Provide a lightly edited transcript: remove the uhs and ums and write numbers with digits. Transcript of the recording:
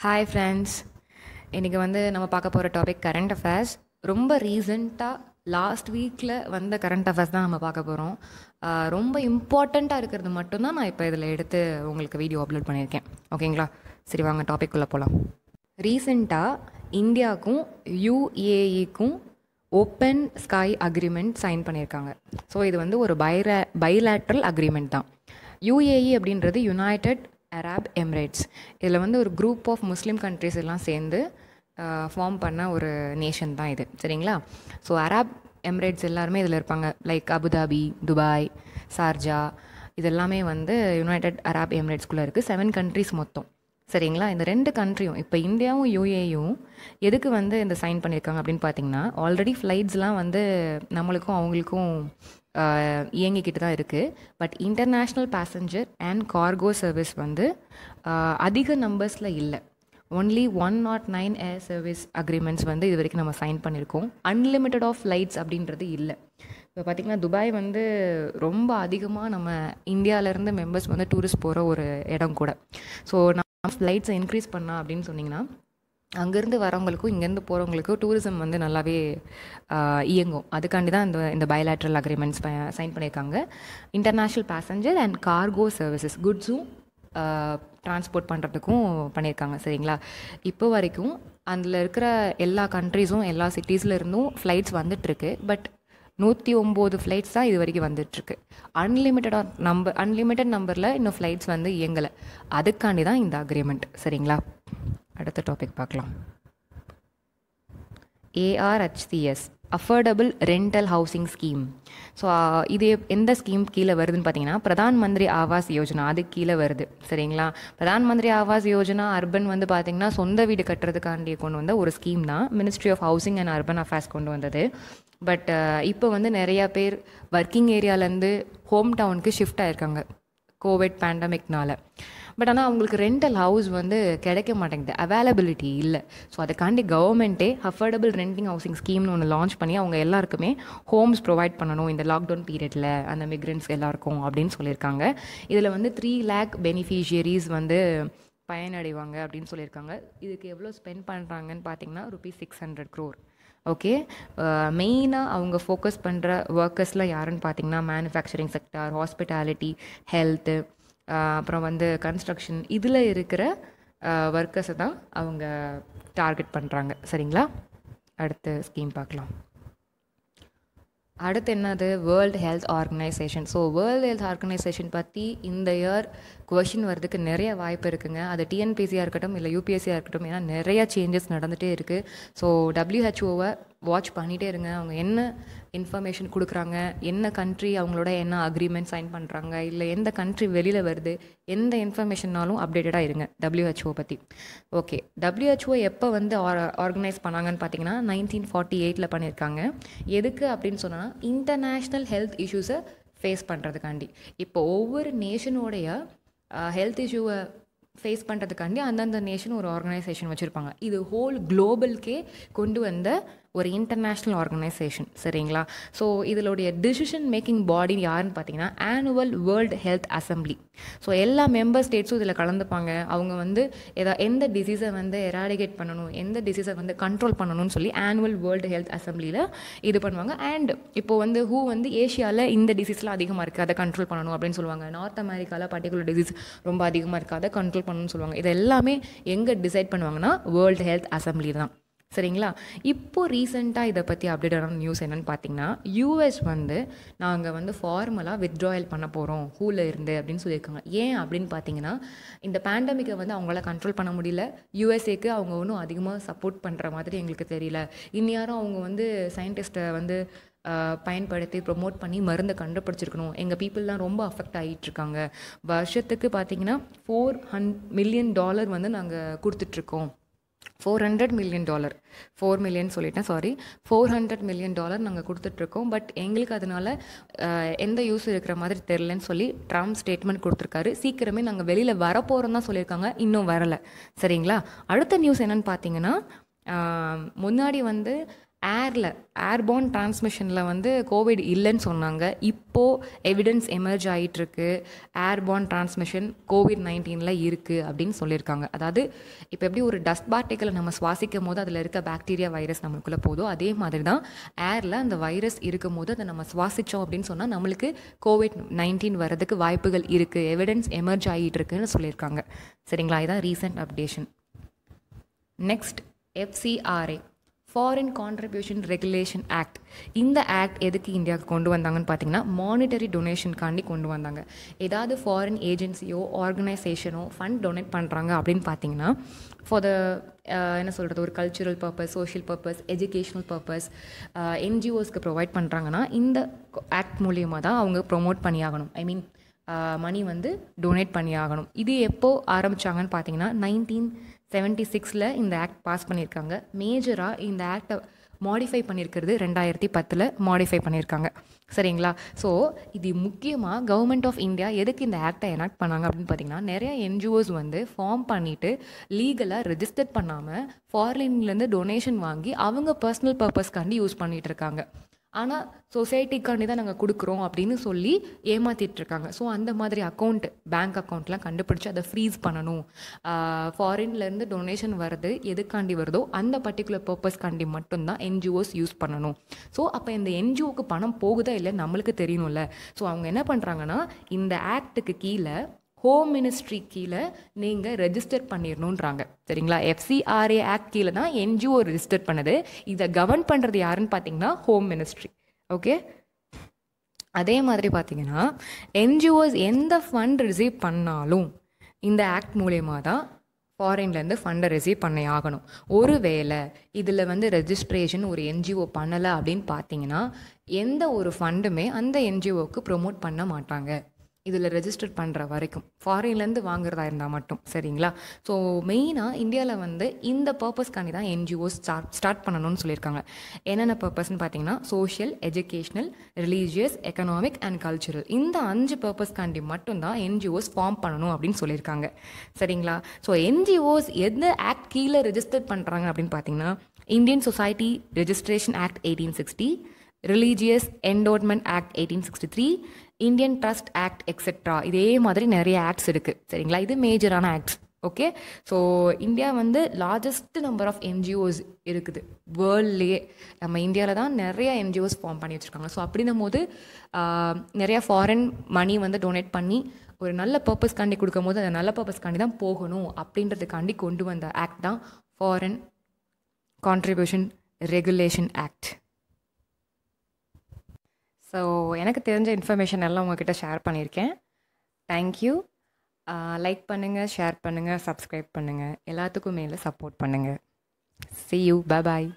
Hi friends. இன்றைக்கி நம்ம பார்க்க போகிற டாபிக் கரண்ட் அஃபேர்ஸ். ரொம்ப ரீசண்டாக லாஸ்ட் வீக்கில் வந்த கரண்ட் அஃபேர்ஸ் தான் நம்ம பார்க்க போகிறோம். ரொம்ப இம்பார்ட்டண்ட்டாக இருக்கிறது மட்டும்தான் நான் இப்போ இதில் எடுத்து உங்களுக்கு வீடியோ அப்லோட் பண்ணியிருக்கேன். ஓகேங்களா? சரி, வாங்க டாபிக்குள்ளே போகலாம். ரீசெண்டாக இந்தியாவுக்கும் யுஏஇக்கும் ஓப்பன் ஸ்கை அக்ரிமெண்ட் சைன் பண்ணியிருக்காங்க. ஸோ இது ஒரு பைலேட்ரல் அக்ரிமெண்ட் தான். யுஏஇ அப்படின்றது யுனைடெட் அரப் எமிரேட்ஸ். இதில் ஒரு குரூப் ஆஃப் முஸ்லீம் கண்ட்ரிஸ் எல்லாம் சேர்ந்து ஃபார்ம் பண்ண ஒரு நேஷன் தான் இது. சரிங்களா? ஸோ அரப் எமிரேட்ஸ் எல்லாருமே இதில் இருப்பாங்க. லைக் அபுதாபி, துபாய், சார்ஜா, இதெல்லாமே யுனைடெட் அரப் எமிரேட்ஸ்குள்ளே இருக்குது. 7 கண்ட்ரிஸ் மொத்தம். சரிங்களா? இந்த 2 கண்ட்ரியும் இப்போ இந்தியாவும் யுஏயும் எதுக்கு இந்த சைன் பண்ணியிருக்காங்க அப்படின்னு பார்த்தீங்கன்னா, ஆல்ரெடி ஃப்ளைட்ஸ்லாம் நம்மளுக்கும் அவங்களுக்கும் இயங்கிக்கிட்டு தான் இருக்குது. But international passenger and cargo service அதிக நம்பர்ஸில் இல்லை. ஒன்லி 109 ஏர் சர்வீஸ் அக்ரிமெண்ட்ஸ் இது வரைக்கும் நம்ம சைன் பண்ணியிருக்கோம். அன்லிமிட்டட் ஆஃப் ஃப்ளைட்ஸ் அப்படின்றது இல்லை. இப்போ பார்த்திங்கன்னா துபாய் ரொம்ப அதிகமாக நம்ம இந்தியாவிலேருந்து மெம்பர்ஸ் டூரிஸ்ட் போகிற ஒரு இடம் கூட. ஸோ நம்ம ஃப்ளைட்ஸை இன்க்ரீஸ் பண்ணலாம் அப்படின்னு சொன்னிங்கன்னா அங்கேருந்து வரவங்களுக்கும் இங்கேருந்து போகிறவங்களுக்கும் டூரிசம் நல்லாவே இயங்கும். அதுக்காண்டி தான் இந்த பைலேட்ரல் அக்ரிமெண்ட்ஸ் சைன் பண்ணியிருக்காங்க. International passenger and cargo services, குட்ஸும் ட்ரான்ஸ்போர்ட் பண்ணுறதுக்கும் பண்ணியிருக்காங்க. சரிங்களா? இப்போ வரைக்கும் அதில் இருக்கிற எல்லா கண்ட்ரீஸும் எல்லா சிட்டிஸில் இருந்தும் ஃப்ளைட்ஸ் வந்துட்டுருக்கு. பட் 109 ஃப்ளைட்ஸ் தான் இது வரைக்கும் வந்துட்டுருக்கு. அன்லிமிட்டட் நம்பரில் இன்னும் ஃப்ளைட்ஸ் இயங்கலை. அதுக்காண்டி தான் இந்த அக்ரிமெண்ட். சரிங்களா? அடுத்த டாபிக் பார்க்கலாம். ARHCS, affordable rental housing scheme. So இது எந்த ஸ்கீம் கீழே வருதுன்னு பார்த்தீங்கன்னா, பிரதான் மந்திரி ஆவாஸ் யோஜனா அதுக்கு கீழே வருது. சரிங்களா? பிரதான் மந்திரி ஆவாஸ் யோஜனா அர்பன் பார்த்தீங்கன்னா சொந்த வீடு கட்டுறதுக்காண்டி கொண்டு வந்த ஒரு ஸ்கீம் தான். Ministry of housing and urban affairs கொண்டு வந்தது. பட் இப்போ நிறையா பேர் ஒர்க்கிங் ஏரியாவிலேருந்து ஹோம் டவுனுக்கு ஷிஃப்ட் ஆகிருக்காங்க கோவிட் பேண்டமிக்னால. பட் ஆனால் அவங்களுக்கு ரெண்டல் ஹவுஸ் கிடைக்க மாட்டேங்குது, அவைலபிலிட்டி இல்லை. ஸோ அதுக்காண்டி கவர்மெண்ட்டே அஃபோர்டபுள் ரெண்டிங் ஹவுசிங் ஸ்கீம்னு ஒன்று லான்ச் பண்ணி அவங்க எல்லாருக்குமே ஹோம்ஸ் ப்ரொவைட் பண்ணணும் இந்த லாக்டவுன் பீரியடில் அந்த மிக்ரெண்ட்ஸ் எல்லாருக்கும் அப்படின்னு சொல்லியிருக்காங்க. இதில் 3 lakh பெனிஃபிஷியரிஸ் பயனடைவாங்க அப்படின்னு சொல்லியிருக்காங்க. இதுக்கு எவ்வளோ ஸ்பெண்ட் பண்ணுறாங்கன்னு பார்த்தீங்கன்னா ₹600 crore. ஓகே. மெயினாக அவங்க ஃபோக்கஸ் பண்ணுற ஒர்க்கர்ஸ்லாம் யாருன்னு பார்த்தீங்கன்னா, மேனுஃபேக்சரிங் செக்டார், ஹாஸ்பிட்டாலிட்டி, ஹெல்த்து, அப்புறம் கன்ஸ்ட்ரக்ஷன், இதில் இருக்கிற ஒர்க்கர்ஸை தான் அவங்க டார்கெட் பண்ணுறாங்க. சரிங்களா? அடுத்த ஸ்கீம் பார்க்கலாம். அடுத்து என்னது? World health organisation. So world health organisation பற்றி இந்த இயர் கொஷின் வர்றதுக்கு நிறைய வாய்ப்பு இருக்குங்க. அது டிஎன்பிசியாக இருக்கட்டும் இல்லை யூபிஎஸ்சியாக இருக்கட்டும். ஏன்னா நிறையா சேஞ்சஸ் நடந்துகிட்டே இருக்குது. ஸோ WHO வாட்ச் பண்ணிகிட்டே இருங்க. அவங்க என்ன இன்ஃபர்மேஷன் கொடுக்குறாங்க, என்ன கண்ட்ரி அவங்களோட என்ன அக்ரிமெண்ட் சைன் பண்ணுறாங்க, இல்லை எந்த கண்ட்ரி வெளியில் வருது, எந்த இன்ஃபர்மேஷன்னாலும் அப்டேட்டடாக இருங்க WHO பற்றி. ஓகே. WHO எப்போ ஆர்கனைஸ் பண்ணாங்கன்னு பார்த்தீங்கன்னா 1948 பண்ணியிருக்காங்க. எதுக்கு அப்படின்னு சொன்னால், இன்டர்நேஷ்னல் ஹெல்த் இஷ்யூஸை ஃபேஸ் பண்ணுறதுக்காண்டி. இப்போ ஒவ்வொரு நேஷனோடைய ஹெல்த் இஷ்யூவை ஃபேஸ் பண்ணுறதுக்காண்டி அந்தந்த நேஷன் ஒரு ஆர்கனைசேஷன் வச்சுருப்பாங்க. இது ஹோல் குளோபல்கே கொண்டு வந்த ஒரு இன்டர்நேஷ்னல் ஆர்கனைசேஷன். சரிங்களா? ஸோ இதனுடைய டிசிஷன் மேக்கிங் பாடி யாருன்னு பார்த்தீங்கன்னா annual world health assembly. So எல்லா மெம்பர் ஸ்டேட்ஸும் இதில் கலந்துப்பாங்க. அவங்க எந்த டிசீஸை எராடிகேட் பண்ணணும், எந்த டிசீஸை கண்ட்ரோல் பண்ணணும்னு சொல்லி ஆனுவல் வேர்ல்டு ஹெல்த் அசம்பிளியில் இது பண்ணுவாங்க. அண்ட் இப்போது ஹூ ஏஷியாவில் இந்த டிசீஸ்லாம் அதிகமாக இருக்குது, அதை கண்ட்ரோல் பண்ணணும் அப்படின்னு சொல்லுவாங்க. நார்த் அமெரிக்காவில் பர்டிகுலர் டிசீஸ் ரொம்ப அதிகமாக இருக்குது, அதை கண்ட்ரோல் பண்ணணும்னு சொல்லுவாங்க. இது எல்லாமே எங்கே டிசைட் பண்ணுவாங்கன்னா வேர்ல்டு ஹெல்த் அசம்பிளி தான். சரிங்களா? இப்போது ரீசெண்டாக இதை பற்றி அப்டேட்டான நியூஸ் என்னென்னு பார்த்தீங்கன்னா, US நாங்கள் ஃபார்மலாக வித்ட்ராயல் பண்ண போகிறோம் ஹூவில் இருந்து அப்படின்னு சொல்லியிருக்காங்க. ஏன் அப்படின்னு பார்த்தீங்கன்னா, இந்த பேண்டமிக்கை அவங்களால கண்ட்ரோல் பண்ண முடியல. USAக்கு அவங்க ஒன்றும் அதிகமாக சப்போர்ட் பண்ணுற மாதிரி எங்களுக்கு தெரியல. இனியாரும் அவங்க சயின்டிஸ்ட்டை பயன்படுத்தி ப்ரொமோட் பண்ணி மருந்தை கண்டுபிடிச்சிருக்கணும். எங்கள் பீப்புளெலாம் ரொம்ப அஃபெக்ட் ஆகிட்டுருக்காங்க. வருஷத்துக்கு பார்த்தீங்கன்னா $400 million நாங்கள் கொடுத்துட்ருக்கோம். $400 million, 4 million சொல்லிட்டேன், சாரி, $400 million நாங்கள் கொடுத்துட்ருக்கோம். பட் எங்களுக்கு அதனால் எந்த யூஸ் இருக்கிற மாதிரி தெரிலன்னு சொல்லி ட்ரம்ப் ஸ்டேட்மெண்ட் கொடுத்துருக்காரு. சீக்கிரமே நாங்கள் வெளியில் வரப்போகிறோம் தான் சொல்லியிருக்காங்க, இன்னும் வரலை. சரிங்களா? அடுத்த நியூஸ் என்னென்னு பார்த்தீங்கன்னா, முன்னாடி ஏர்போர்ன் டிரான்ஸ்மிஷனில் வந்து கோவிட் இல்லைன்னு சொன்னாங்க. இப்போது எவிடன்ஸ் எமர்ஜ் ஆகிட்டுருக்கு, ஏர்போர்ன் டிரான்ஸ்மிஷன் COVID-19 இருக்குது அப்படின்னு சொல்லியிருக்காங்க. அதாவது இப்போ எப்படி ஒரு டஸ்ட் பார்ட்டிக்கலை நம்ம சுவாசிக்கும் போது அதில் இருக்க பாக்டீரியா வைரஸ் நம்மளுக்குள்ளே போதோ, அதே மாதிரி தான் ஏரில் அந்த வைரஸ் இருக்கும் போது அதை நம்ம சுவாசித்தோம் அப்படின்னு சொன்னால் நம்மளுக்கு COVID-19 வர்றதுக்கு வாய்ப்புகள் இருக்குது, எவிடன்ஸ் எமர்ஜ் ஆகிட்டு இருக்குன்னு சொல்லியிருக்காங்க. சரிங்களா, இதுதான் recent updation. Next FCRA, foreign contribution regulation act. இந்த ஆக்ட் எதுக்கு இந்தியாவுக்கு கொண்டு வந்தாங்கன்னு பார்த்தீங்கன்னா மானிட்டரி டொனேஷனுக்காண்டி கொண்டு வந்தாங்க. ஏதாவது ஃபாரின் ஏஜென்சியோ ஆர்கனைசேஷனோ ஃபண்ட் டொனேட் பண்ணுறாங்க அப்படின்னு பார்த்தீங்கன்னா ஃபார் த என்ன சொல்கிறது, ஒரு cultural purpose, social purpose, educational purpose என்ஜிஓஸ்க்கு ப்ரொவைட் பண்ணுறாங்கன்னா இந்த ஆக்ட் மூலியமாக தான் அவங்க ப்ரொமோட் பண்ணியாகணும். ஐ மீன் மணி வந்து டொனேட் பண்ணியாகணும். இது எப்போது ஆரம்பித்தாங்கன்னு பார்த்தீங்கன்னா 1976 இந்த ஆக்ட் பாஸ் பண்ணியிருக்காங்க. மேஜராக இந்த ஆக்டை மாடிஃபை பண்ணியிருக்கிறது 2010 மாடிஃபை பண்ணியிருக்காங்க. சரிங்களா, ஸோ இது முக்கியமாக கவர்மெண்ட் ஆஃப் இந்தியா எதுக்கு இந்த ஆக்டை எனாக்ட் பண்ணாங்க அப்படின்னு பார்த்தீங்கன்னா நிறைய என்ஜிஓஸ் வந்து ஃபார்ம் பண்ணிவிட்டு லீகலாக ரெஜிஸ்டர் பண்ணாமல் ஃபாரின்லேருந்து டொனேஷன் வாங்கி அவங்க பர்சனல் பர்பஸ்க்காண்டி யூஸ் பண்ணிகிட்டு இருக்காங்க. ஆனால் சொசைட்டிக்காண்டி தான் நாங்கள் கொடுக்குறோம் அப்படின்னு சொல்லி ஏமாற்றிட்டுருக்காங்க. ஸோ அந்த மாதிரி பேங்க் அக்கௌண்ட்லாம் கண்டுபிடிச்சி அதை ஃப்ரீஸ் பண்ணணும். ஃபாரின்லேருந்து டொனேஷன் வருது எதுக்காண்டி வருதோ அந்த பர்டிகுலர் பர்பஸ்க்காண்டி மட்டும்தான் என்ஜிஓஸ் யூஸ் பண்ணணும். ஸோ அப்போ இந்த என்ஜிஓக்கு பணம் போகுதா இல்லை நம்மளுக்கு தெரியணும்ல. ஸோ அவங்க என்ன பண்ணுறாங்கன்னா இந்த ஆக்டுக்கு கீழே ஹோம் மினிஸ்ட்ரி கீழே நீங்கள் ரெஜிஸ்டர் பண்ணிடணுன்றாங்க. சரிங்களா, FCRA ஆக்ட் கீழே தான் என்ஜிஓ ரெஜிஸ்டர் பண்ணுது. இதை கவர்ன் பண்ணுறது யாருன்னு பார்த்தீங்கன்னா ஹோம் மினிஸ்ட்ரி. ஓகே, அதே மாதிரி பார்த்தீங்கன்னா என்ஜிஓஸ் எந்த ஃபண்ட் ரிசீவ் பண்ணாலும் இந்த ஆக்ட் மூலயமா தான் ஃபாரின்லேருந்து ஃபண்டை ரிசீவ் பண்ணி ஆகணும். ஒருவேளை இதில் வந்து ரெஜிஸ்ட்ரேஷன் ஒரு என்ஜிஓ பண்ணலை அப்படின்னு பார்த்தீங்கன்னா எந்த ஒரு ஃபண்டுமே அந்த என்ஜிஓவுக்கு ப்ரொமோட் பண்ண மாட்டாங்க இதில் ரெஜிஸ்டர் பண்ணுற வரைக்கும், ஃபாரின்லேருந்து வாங்குறதா இருந்தால் மட்டும். சரிங்களா, ஸோ மெயினாக இந்தியாவில் வந்து இந்த பர்பஸ்க்காண்டி தான் என்ஜிஓஸ் ஸ்டார்ட் பண்ணணும்னு சொல்லியிருக்காங்க. என்னென்ன பர்பஸ்ன்னு பார்த்தீங்கன்னா social, educational, religious, economic and cultural, இந்த 5 பர்பஸ்க்காண்டி மட்டும்தான் என்ஜிஓஸ் ஃபார்ம் பண்ணணும் அப்படின்னு சொல்லியிருக்காங்க. சரிங்களா, ஸோ என்ஜிஓஸ் எந்த ஆக்ட் கீழே ரெஜிஸ்டர் பண்ணுறாங்க அப்படின்னு பார்த்தீங்கன்னா Indian society registration act 1860, religious என்டோட்மெண்ட் act 1863, Indian trust act etcetera. இதே மாதிரி நிறைய ஆக்ட்ஸ் இருக்குது. சரிங்களா, இது மேஜரான ஆக்ட்ஸ். ஓகே, ஸோ இந்தியா வந்து லார்ஜஸ்ட் நம்பர் ஆஃப் என்ஜிஓஸ் இருக்குது வேர்ல்ட்லேயே. நம்ம இந்தியாவில் தான் நிறைய என்ஜிஓஸ் ஃபார்ம் பண்ணி வச்சுருக்காங்க. ஸோ அப்படின்னும் போது நிறையா ஃபாரின் மணி வந்து டொனேட் பண்ணி ஒரு நல்ல பர்பஸ்க்காண்டி கொடுக்கும் போது அந்த நல்ல பர்பஸ்க்காண்டி தான் போகணும் அப்படின்றதுக்காண்டி கொண்டு வந்த ஆக்ட் தான் foreign contribution regulation act. So எனக்கு தெரிஞ்ச இன்ஃபர்மேஷன் எல்லாம் உங்ககிட்ட ஷேர் பண்ணியிருக்கேன். தேங்க்யூ. லைக் பண்ணுங்கள், ஷேர் பண்ணுங்கள், சப்ஸ்கிரைப் பண்ணுங்கள், எல்லாத்துக்கும் மேலே சப்போர்ட் பண்ணுங்கள். See you. Bye bye.